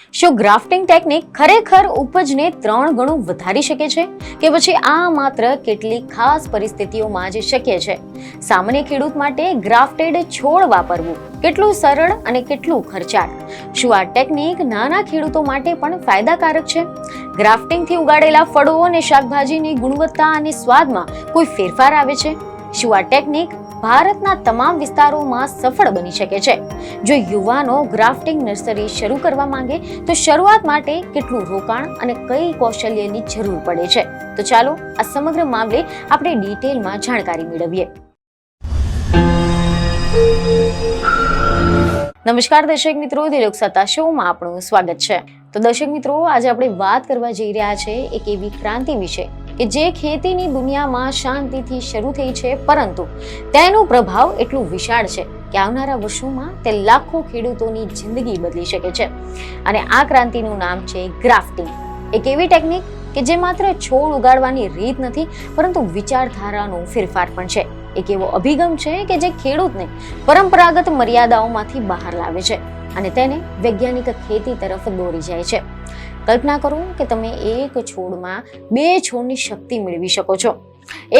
શું grafting technique ખરેખર ઉપજને 3 ગણું વધારી શકે છે કે પછી આ માત્ર કેટલીક ખાસ પરિસ્થિતિઓમાં જ શક્ય છે? સામાન્ય ખેડૂત માટે ગ્રાફ્ટેડ છોડ વાપરવું કેટલું સરળ અને કેટલું ખર્ચાળ? શું આ ટેકનિક નાના ખેડૂતો માટે પણ ફાયદાકારક છે? ગ્રાફ્ટિંગથી ઉગાડેલા ફળો અને શાકભાજીની ગુણવત્તા અને સ્વાદમાં કોઈ ફેરફાર આવે છે? શું આ ટેકનિક ભારતના તમામ વિસ્તારોમાં સફળ બની શકે છે? જો યુવાનો ગ્રાફ્ટિંગ નર્સરી શરૂ કરવા માંગે તો શરૂઆત માટે કેટલું રોકાણ અને કઈ કૌશલ્યની જરૂર પડે છે? તો ચાલો આ સમગ્ર મામલે આપણે ડિટેલમાં જાણકારી મેળવીએ. નમસ્કાર દર્શક મિત્રો, દિલોક સત્તા શોમાં આપણું સ્વાગત છે. તો દર્શક મિત્રો, આજે આપણે વાત કરવા જઈ રહ્યા છે એક એવી ક્રાંતિ વિશે કે જે ખેતીની દુનિયામાં શાંતિથી શરૂ થઈ છે, પરંતુ તેનો પ્રભાવ એટલું વિશાળ છે કે આવનારા વર્ષોમાં તે લાખો ખેડૂતોની જિંદગી બદલી શકે છે. અને આ ક્રાંતિનું નામ છે ગ્રાફ્ટિંગ. એક એવી ટેકનિક કે જે માત્ર છોડ ઉગાડવાની રીત નથી, પરંતુ વિચારધારાનો ફેરફાર પણ છે. એક એવો અભિગમ છે કે જે ખેડૂતને પરંપરાગત મર્યાદાઓમાંથી બહાર લાવે છે અને તેને વૈજ્ઞાનિક ખેતી તરફ દોરી જાય છે. કલ્પના કરો કે તમે એક છોડમાં 2 છોડની શક્તિ મેળવી શકો છો,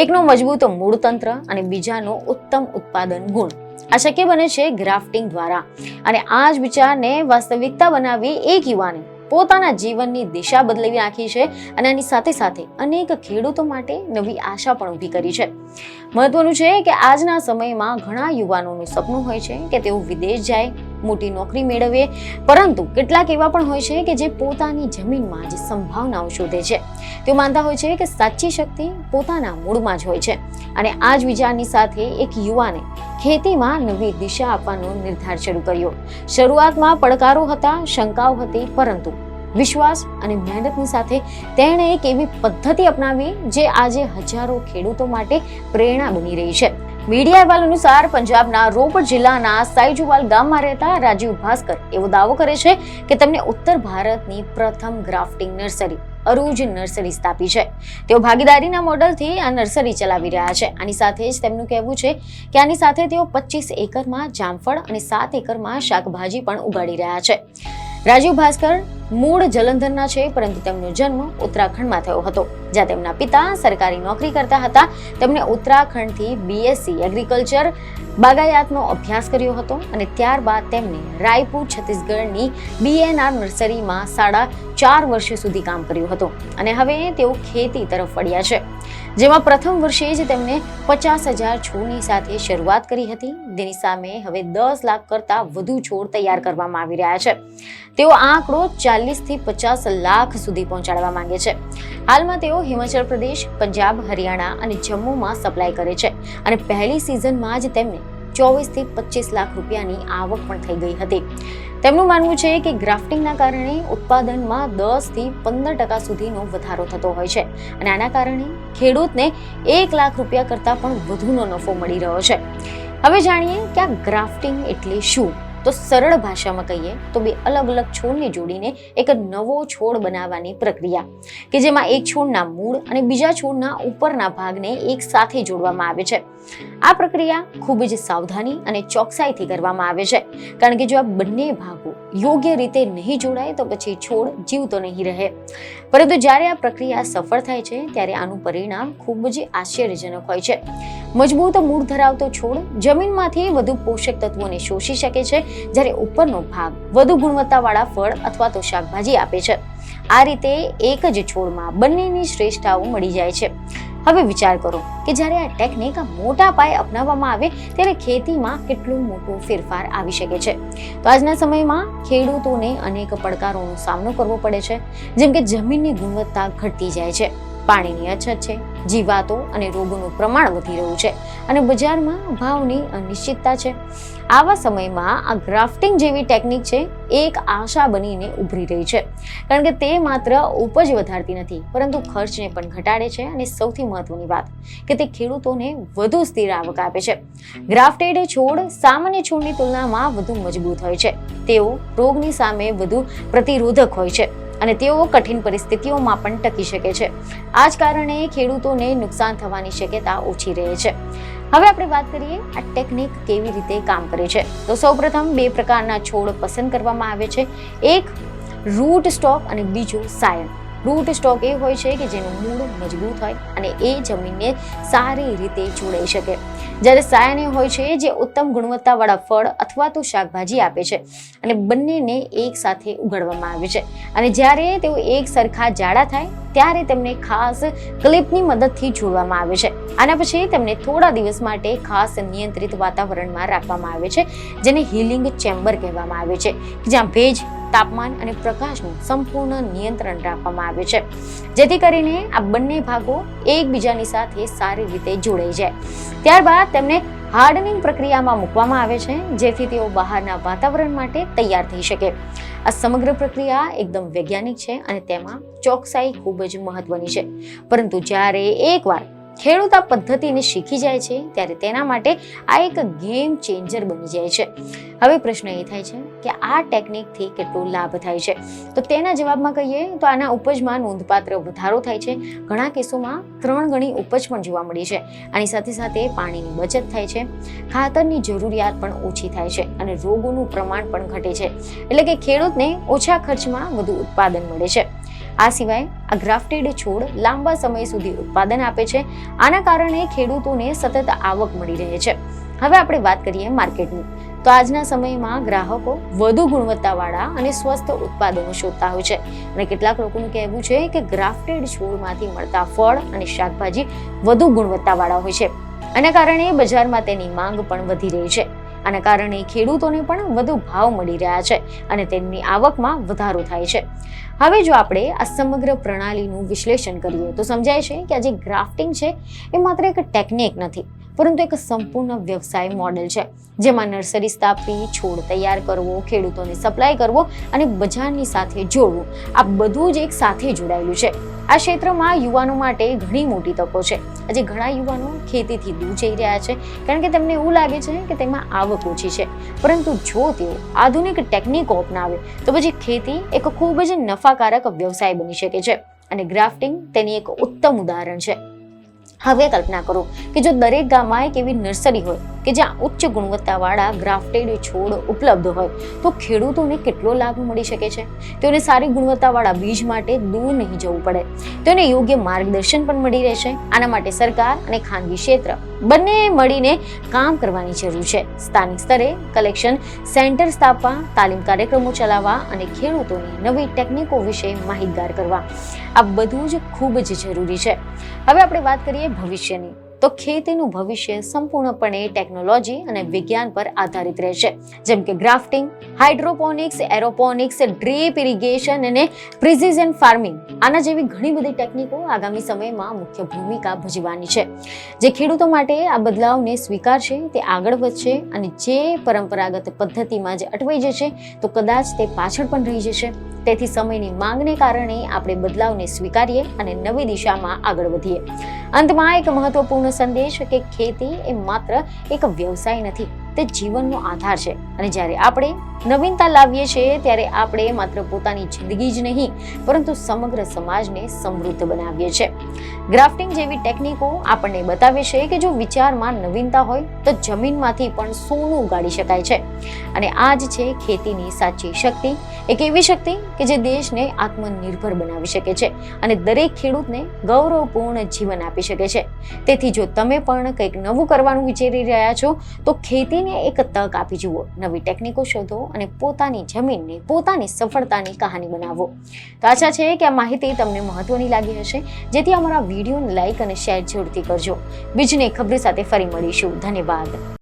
એકનો મજબૂત મૂળતંત્ર અને બીજાનો ઉત્તમ ઉત્પાદન ગુણ. આ શક્ય બને છે ગ્રાફ્ટિંગ દ્વારા. અને આ જ વિચારને વાસ્તવિકતા બનાવી એક યુવાને પોતાના જીવનની દિશા બદલાવી નાખી છે અને આની સાથે સાથે અનેક ખેડૂતો માટે નવી આશા પણ ઊભી કરી છે. મહત્વનું છે કે આજના સમયમાં ઘણા યુવાનોનું સપનું હોય છે કે તેઓ વિદેશ જાય, મોટી નોકરી મેળવે, પરંતુ કેટલાક એવા પણ હોય છે કે જે પોતાની જમીનમાં જ સંભાવનાઓ શોધે છે. તેઓ માનતા હોય છે કે સાચી શક્તિ પોતાના મૂળમાં જ હોય છે. અને આ જ વિચારની સાથે એક યુવાને ખેતીમાં નવી દિશા આપવાનો નિર્ધાર શરૂ કર્યો. શરૂઆતમાં પડકારો હતા, શંકાઓ હતી, પરંતુ વિશ્વાસ અને મહેનતની સાથે તેણે એક એવી પદ્ધતિ અપનાવી જે આજે હજારો ખેડૂતો માટે પ્રેરણા બની રહી છે. મીડિયા અહેવાલ અનુસાર પંજાબના રોપડ જિલ્લાના સાઈજુવાલ ગામમાં રહેતા રાજીવ ભાસ્કર એવો દાવો કરે છે કે તેમણે ઉત્તર ભારતની પ્રથમ ગ્રાફ્ટિંગ નર્સરી અરૂજ નર્સરી સ્થાપી છે. તેઓ ભાગીદારીના મોડલથી આ નર્સરી ચલાવી રહ્યા છે. આની સાથે જ તેમનું કહેવું છે કે આની સાથે તેઓ 25 એકરમાં જામફળ અને 7 એકરમાં શાકભાજી પણ ઉગાડી રહ્યા છે. રાજીવ ભાસ્કર મૂળ જલંધરના છે, પરંતુ તેમનો જન્મ ઉત્તરાખંડમાં થયો હતો, જ્યાં તેમના પિતા સરકારી નોકરી કરતા હતા. તેમણે ઉત્તરાખંડથી BSc એગ્રીકલ્ચર બાગાયતનો અભ્યાસ કર્યો હતો અને ત્યારબાદ તેમણે રાયપુર છત્તીસગઢની BNR નર્સરીમાં 4.5 વર્ષ સુધી કામ કર્યું હતું અને હવે તેઓ ખેતી તરફ વળ્યા છે, જેમાં પ્રથમ વર્ષે જ તેમણે 50,000 છોડની સાથે શરૂઆત કરી હતી. જેની સામે હવે 10 લાખ કરતા વધુ છોડ તૈયાર કરવામાં આવી રહ્યા છે. તેઓ આ આંકડો 40 થી 50 લાખ સુધી પહોંચાડવા માંગે છે. હાલમાં તેઓ હિમાચલ પ્રદેશ, પંજાબ, હરિયાણા અને જમ્મુમાં સપ્લાય કરે છે અને પહેલી સિઝનમાં જ તેમને 24 થી 25 લાખ રૂપિયાની આવક પણ થઈ ગઈ હતી. તેમનું માનવું છે કે ગ્રાફ્ટિંગના કારણે ઉત્પાદનમાં 10 થી 15% સુધીનો વધારો થતો હોય છે અને આના કારણે ખેડૂતને 1 લાખ રૂપિયા કરતાં પણ વધુનો નફો મળી રહ્યો છે. હવે જાણીએ કે આ ગ્રાફ્ટિંગ એટલે શું. તો સરળ ભાષામાં કહીએ તો 2 અલગ અલગ છોડને જોડીને એક નવો છોડ બનાવવાની પ્રક્રિયા કે જેમાં એક છોડના મૂળ અને બીજા છોડના ઉપરના ભાગને એક સાથે જોડવામાં આવે છે. આ પ્રક્રિયા ખૂબ જ સાવધાની અને ચોકસાઈથી કરવામાં આવે છે, કારણ કે જો આ બંને ભાગો યોગ્ય રીતે નહીં જોડાય તો પછી છોડ જીવતો નહીં રહે. પરંતુ જ્યારે આ પ્રક્રિયા સફળ થાય છે ત્યારે આનું પરિણામ ખૂબ જ આશ્ચર્યજનક હોય છે. મજબૂત મૂળ ધરાવતો છોડ જમીનમાંથી વધુ પોષક તત્વોને શોષી શકે છે, જ્યારે ઉપરનો ભાગ વધુ ગુણવત્તાવાળા ફળ અથવા તો શાકભાજી આપે છે. આ રીતે એક જ છોડમાં બંનેની શ્રેષ્ઠતાઓ મળી જાય છે. હવે વિચાર કરો કે જ્યારે આ ટેકનિક મોટા પાયે અપનાવવામાં આવે ત્યારે ખેતીમાં કેટલો મોટો ફેરફાર આવી શકે છે. તો આજના સમયમાં ખેડૂતોને અનેક પડકારોનો સામનો કરવો પડે છે, જેમ કે જમીનની ગુણવત્તા ઘટતી જાય છે, પાણીની અછત છે, જીવાતો અને રોગોનું પ્રમાણ વધી રહ્યું છે અને બજારમાં ભાવની અનિશ્ચિતતા છે. આવા સમયમાં આ ગ્રાફ્ટિંગ જેવી ટેકનિક છે એક આશા બનીને ઉભરી રહી છે, કારણ કે તે માત્ર ઉપજ વધારતી નથી, પરંતુ ખર્ચને પણ ઘટાડે છે અને સૌથી મહત્વની વાત કે તે ખેડૂતોને વધુ સ્થિર આવક આપે છે. ગ્રાફ્ટેડ છોડ સામાન્ય છોડની તુલનામાં વધુ મજબૂત હોય છે. તેઓ રોગની સામે વધુ પ્રતિરોધક હોય છે અને તેઓ કઠિન પરિસ્થિતિઓમાં પણ ટકી શકે છે. આ જ કારણે ખેડૂતોને નુકસાન થવાની શક્યતા ઓછી રહે છે. હવે આપણે વાત કરીએ આ ટેકનિક કેવી રીતે કામ કરે છે. તો સૌપ્રથમ 2 પ્રકારના છોડ પસંદ કરવામાં આવે છે. એક રૂટ સ્ટોક અને બીજો સાયન. રૂટ સ્ટોક એ હોય છે કે જેનું મૂળ મજબૂત હોય અને એ જમીનને સારી રીતે જોડાઈ શકે, જ્યારે સાયન એ હોય છે જે ઉત્તમ ગુણવત્તાવાળા ફળ અથવા તો શાકભાજી આપે છે અને બંનેને એક સાથે ઉગાડવામાં આવે છે, અને જ્યારે તેઓ એક સરખા જાડા થાય ત્યારે તેમને ખાસ ક્લિપની મદદથી જોડવામાં આવે છે. આના પછી તેમને થોડા દિવસ માટે ખાસ નિયંત્રિત વાતાવરણમાં રાખવામાં આવે છે, જેને હીલિંગ ચેમ્બર કહેવામાં આવે છે, જ્યાં ભેજ, તાપમાન અને પ્રકાશનું સંપૂર્ણ નિયંત્રણ રાખવામાં આવે છે, જેથી કરીને આ બંને ભાગો એકબીજાની સાથે સારી રીતે જોડાઈ જાય. ત્યારબાદ તેમને હાર્ડનિંગ પ્રક્રિયામાં મૂકવામાં આવે છે, જેથી તેઓ બહારના વાતાવરણ માટે તૈયાર થઈ શકે. આ સમગ્ર પ્રક્રિયા એકદમ વૈજ્ઞાનિક છે અને તેમાં ચોકસાઈ ખૂબ જ મહત્વની છે, પરંતુ જ્યારે એકવાર ખેડૂત આ પદ્ધતિને શીખી જાય છે ત્યારે તેના માટે આ એક ગેમ ચેન્જર બની જાય છે. હવે પ્રશ્ન એ થાય છે કે આ ટેકનિકથી કેટલો લાભ થાય છે? તો તેના જવાબમાં કહીએ તો આના ઉપજમાં નોંધપાત્ર વધારો થાય છે. ઘણા કેસોમાં 3 ગણી ઉપજ પણ જોવા મળી છે. આની સાથે સાથે પાણીની બચત થાય છે, ખાતરની જરૂરિયાત પણ ઓછી થાય છે અને રોગોનું પ્રમાણ પણ ઘટે છે, એટલે કે ખેડૂતને ઓછા ખર્ચમાં વધુ ઉત્પાદન મળે છે. આ સિવાય આ ગ્રાફ્ટેડ છોડ લાંબા સમય સુધી ઉત્પાદન આપે છે. આના કારણે ખેડૂતોને સતત આવક મળી રહે છે. હવે આપણે વાત કરીએ માર્કેટની. તો આજના સમયમાં ગ્રાહકો વધુ ગુણવત્તાવાળા અને સ્વસ્થ ઉત્પાદનો શોધતા હોય છે, અને કેટલાક લોકોનું કહેવું છે કે ગ્રાફ્ટેડ છોડમાંથી મળતા ફળ અને શાકભાજી વધુ ગુણવત્તાવાળા હોય છે. આના કારણે બજારમાં તેની માંગ પણ વધી રહી છે. આના કારણે ખેડૂતોને પણ વધુ ભાવ મળી રહ્યા છે અને તેમની આવકમાં વધારો થાય છે. હવે જો આપણે આ સમગ્ર પ્રણાલીનું વિશ્લેષણ કરીએ તો સમજાય છે કે આ જે ગ્રાફ્ટિંગ છે એ માત્ર એક ટેકનિક નથી, પરંતુ એક સંપૂર્ણ વ્યવસાય મોડેલ છે, જેમાં નર્સરી સ્થાપવી, છોડ તૈયાર કરવો, ખેડૂતોને સપ્લાય કરવો અને બજારની સાથે જોડવું, આ બધું જ એક સાથે જોડાયેલું છે. આ ક્ષેત્રમાં યુવાનો માટે ઘણી મોટી તકો છે. આજે ઘણા યુવાનો ખેતીથી દૂર જઈ રહ્યા છે, કારણ કે તેમને એવું લાગે છે કે તેમાં આવક ઓછી છે, પરંતુ જો તેઓ આધુનિક ટેકનિકો અપનાવે તો પછી ખેતી એક ખૂબ જ નફાકારક વ્યવસાય બની શકે છે, અને ગ્રાફ્ટિંગ તેની એક ઉત્તમ ઉદાહરણ છે. હવે કલ્પના કરો કે જો દરેક ગામમાં એક એવી નર્સરી હોય કે જ્યાં ઉચ્ચ ગુણવત્તાવાળા ગ્રાફ્ટેડ છોડ ઉપલબ્ધ હોય, તો ખેડૂતોને કેટલો લાભ મળી શકે છે. તેઓને સારી ગુણવત્તાવાળા બીજ માટે દૂર નહીં જવું પડે, તેઓને યોગ્ય માર્ગદર્શન પણ મળી રહેશે. આના માટે સરકાર અને ખાનગી ક્ષેત્ર બંને મળીને કામ કરવાની જરૂર છે. સ્થાનિક સ્તરે કલેક્શન સેન્ટર સ્થાપવા, તાલીમ કાર્યક્રમો ચલાવવા અને ખેડૂતોને નવી ટેકનિકો વિશે માહિતગાર કરવા, આ બધું જ ખૂબ જ જરૂરી છે. હવે આપણે વાત કરીએ ભવિષ્યની. તો ખેતીનું ભવિષ્ય સંપૂર્ણપણે ટેકનોલોજી અને વિજ્ઞાન પર આધારિત રહેશે, જેમ કે grafting, hydroponics, aeroponics, drip irrigation અને પ્રિસિઝન ફાર્મિંગ. આના જેવી ઘણી બધી ટેકનિકો આગામી સમયમાં મુખ્ય ભૂમિકા ભજવવાની છે. જે ખેડૂતો માટે આ બદલાવને સ્વીકારશે તે આગળ વધશે, અને જે પરંપરાગત પદ્ધતિમાં જ અટવાઈ જશે તો કદાચ તે પાછળ પણ રહી જશે. તેથી સમયની માંગને કારણે આપણે બદલાવને સ્વીકારીએ અને નવી દિશામાં આગળ વધીએ. અંતમાં એક મહત્વપૂર્ણ સંદેશ કે ખેતી એ માત્ર એક વ્યવસાય નથી, તે જીવનનો આધાર છે. અને જ્યારે આપણે નવીનતા લાવીએ છીએ ત્યારે આપણે માત્ર પોતાની જિંદગી જ નહીં, પરંતુ સમગ્ર સમાજને સમૃદ્ધ બનાવીએ છીએ. ગ્રાફ્ટિંગ જેવી ટેકનિકો આપણને બતાવે છે કે જો વિચારમાં નવીનતા હોય તો જમીનમાંથી પણ સોનું ઉગાડી શકાય છે. અને આ જ છે ખેતીની સાચી શક્તિ, એક એવી શક્તિ કે જે દેશને આત્મનિર્ભર બનાવી શકે છે અને દરેક ખેડૂતને ગૌરવપૂર્ણ જીવન આપી શકે છે. તેથી જો તમે પણ કંઈક નવું કરવાનું વિચારી રહ્યા છો તો ખેતીને એક તક આપી જુઓ, નવી ટેકનિકો શોધો અને પોતાની જમીનને પોતાની સફળતાની કહાની બનાવો. તો આશા છે કે આ માહિતી તમને મહત્વની લાગી હશે, જેથી અમારા વિડીયોને લાઈક અને શેર જરૂરથી કરજો. બીજને ખબર સાથે ફરી મળીશું. ધન્યવાદ.